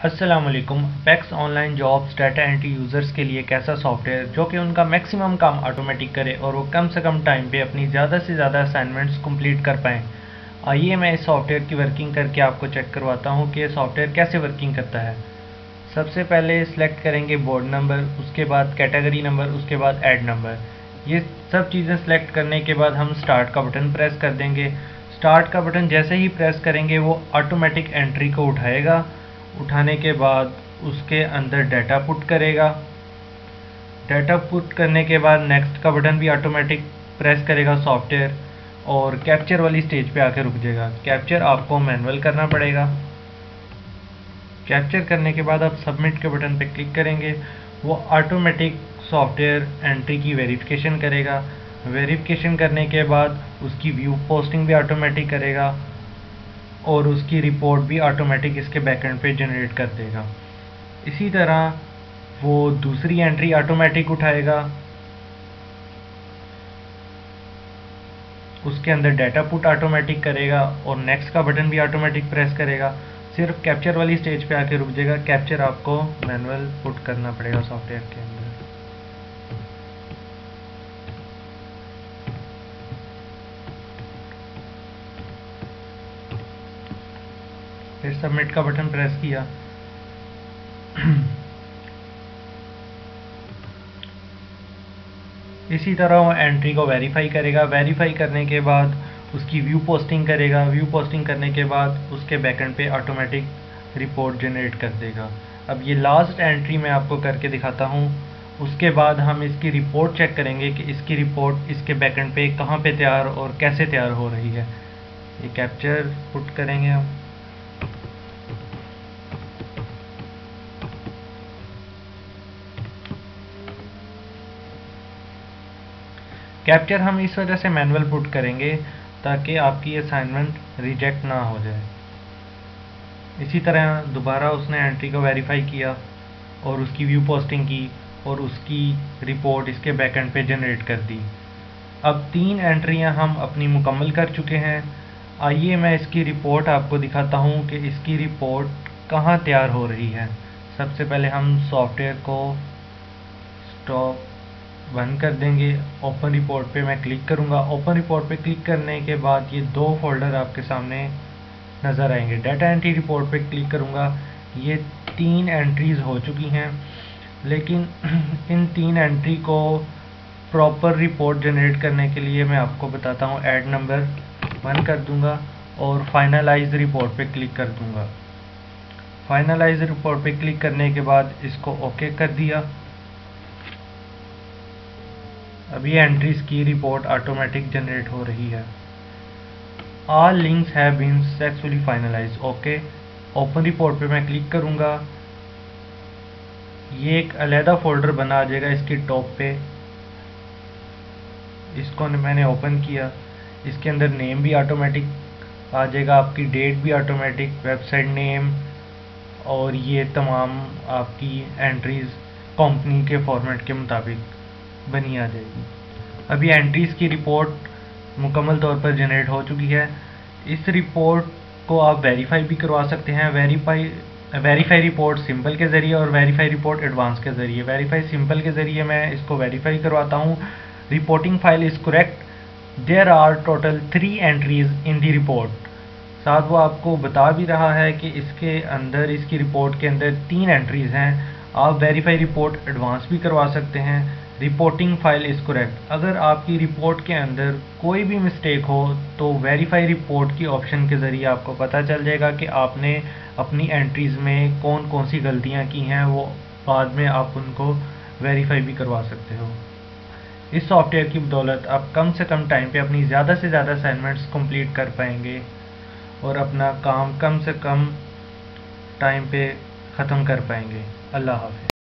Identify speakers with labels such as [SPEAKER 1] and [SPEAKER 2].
[SPEAKER 1] अस्सलामुअलैकुम। Apex online jobs data entry users के लिए कैसा सॉफ्टवेयर जो कि उनका मैक्सिमम काम ऑटोमेटिक करे और वो कम से कम टाइम पे अपनी ज़्यादा से ज़्यादा असाइनमेंट्स कंप्लीट कर पाएँ। आइए मैं इस सॉफ्टवेयर की वर्किंग करके आपको चेक करवाता हूँ कि ये सॉफ्टवेयर कैसे वर्किंग करता है। सबसे पहले सिलेक्ट करेंगे बोर्ड नंबर, उसके बाद कैटेगरी नंबर, उसके बाद ऐड नंबर। ये सब चीज़ें सिलेक्ट करने के बाद हम स्टार्ट का बटन प्रेस कर देंगे। स्टार्ट का बटन जैसे ही प्रेस करेंगे वो ऑटोमेटिक एंट्री को उठाएगा। उठाने के बाद उसके अंदर डाटा पुट करेगा। डाटा पुट करने के बाद नेक्स्ट का बटन भी ऑटोमेटिक प्रेस करेगा सॉफ्टवेयर और कैप्चर वाली स्टेज पे आके रुक जाएगा। कैप्चर आपको मैनुअल करना पड़ेगा। कैप्चर करने के बाद आप सबमिट के बटन पे क्लिक करेंगे। वो ऑटोमेटिक सॉफ्टवेयर एंट्री की वेरिफिकेशन करेगा। वेरिफिकेशन करने के बाद उसकी व्यू पोस्टिंग भी ऑटोमेटिक करेगा और उसकी रिपोर्ट भी ऑटोमेटिक इसके बैकएंड पे जनरेट कर देगा। इसी तरह वो दूसरी एंट्री ऑटोमेटिक उठाएगा, उसके अंदर डाटा पुट ऑटोमेटिक करेगा और नेक्स्ट का बटन भी ऑटोमेटिक प्रेस करेगा। सिर्फ कैप्चर वाली स्टेज पे आके रुक जाएगा। कैप्चर आपको मैनुअल पुट करना पड़ेगा सॉफ्टवेयर के अंदर। फिर सबमिट का बटन प्रेस किया। इसी तरह वो एंट्री को वेरीफाई करेगा। वेरीफाई करने के बाद उसकी व्यू पोस्टिंग करेगा। व्यू पोस्टिंग करने के बाद उसके बैकएंड पे ऑटोमेटिक रिपोर्ट जनरेट कर देगा। अब ये लास्ट एंट्री मैं आपको करके दिखाता हूँ। उसके बाद हम इसकी रिपोर्ट चेक करेंगे कि इसकी रिपोर्ट इसके बैकएंड पे कहाँ पे तैयार और कैसे तैयार हो रही है। ये कैप्चर पुट करेंगे हम। कैप्चर हम इस वजह से मैनुअल पुट करेंगे ताकि आपकी असाइनमेंट रिजेक्ट ना हो जाए। इसी तरह दोबारा उसने एंट्री को वेरीफाई किया और उसकी व्यू पोस्टिंग की और उसकी रिपोर्ट इसके बैकएंड पे जनरेट कर दी। अब 3 एंट्रियां हम अपनी मुकम्मल कर चुके हैं। आइए मैं इसकी रिपोर्ट आपको दिखाता हूँ कि इसकी रिपोर्ट कहाँ तैयार हो रही है। सबसे पहले हम सॉफ्टवेयर को स्टॉप बंद कर देंगे। ओपन रिपोर्ट पे मैं क्लिक करूँगा। ओपन रिपोर्ट पे क्लिक करने के बाद ये 2 फोल्डर आपके सामने नज़र आएंगे। डाटा एंट्री रिपोर्ट पे क्लिक करूँगा। ये 3 एंट्रीज़ हो चुकी हैं, लेकिन इन 3 एंट्री को प्रॉपर रिपोर्ट जनरेट करने के लिए मैं आपको बताता हूँ। ऐड नंबर 1 कर दूँगा और फाइनलाइज रिपोर्ट पे क्लिक कर दूँगा। फाइनलाइज रिपोर्ट पे क्लिक करने के बाद इसको ओके कर दिया। अभी एंट्रीज की रिपोर्ट ऑटोमेटिक जनरेट हो रही है। All links have been successfully finalized. Okay. Open report पे मैं क्लिक करूँगा। ये एक अलहदा फोल्डर बना आ जाएगा इसकी टॉप पे। इसको मैंने ओपन किया। इसके अंदर नेम भी ऑटोमेटिक आ जाएगा, आपकी डेट भी ऑटोमेटिक, वेबसाइट नेम और ये तमाम आपकी एंट्रीज कंपनी के फॉर्मेट के मुताबिक बनी आ जाएगी। अभी एंट्रीज की रिपोर्ट मुकम्मल तौर पर जनरेट हो चुकी है। इस रिपोर्ट को आप वेरीफाई भी करवा सकते हैं। वेरीफाई रिपोर्ट सिंपल के ज़रिए और वेरीफाई रिपोर्ट एडवांस के ज़रिए। वेरीफाई सिंपल के ज़रिए मैं इसको वेरीफाई करवाता हूँ। Reporting file is correct, there are total 3 entries in the report. साथ वो आपको बता भी रहा है कि इसके अंदर, इसकी रिपोर्ट के अंदर 3 एंट्रीज हैं। आप वेरीफाई रिपोर्ट एडवांस भी करवा सकते हैं। Reporting file is correct. अगर आपकी रिपोर्ट के अंदर कोई भी मिस्टेक हो तो वेरीफाई रिपोर्ट की ऑप्शन के ज़रिए आपको पता चल जाएगा कि आपने अपनी एंट्रीज़ में कौन कौन सी गलतियां की हैं। वो बाद में आप उनको वेरीफाई भी करवा सकते हो। इस सॉफ्टवेयर की बदौलत आप कम से कम टाइम पे अपनी ज़्यादा से ज़्यादा असाइनमेंट्स कंप्लीट कर पाएंगे और अपना काम कम से कम टाइम पे ख़त्म कर पाएंगे। अल्लाह हाफ़िज़।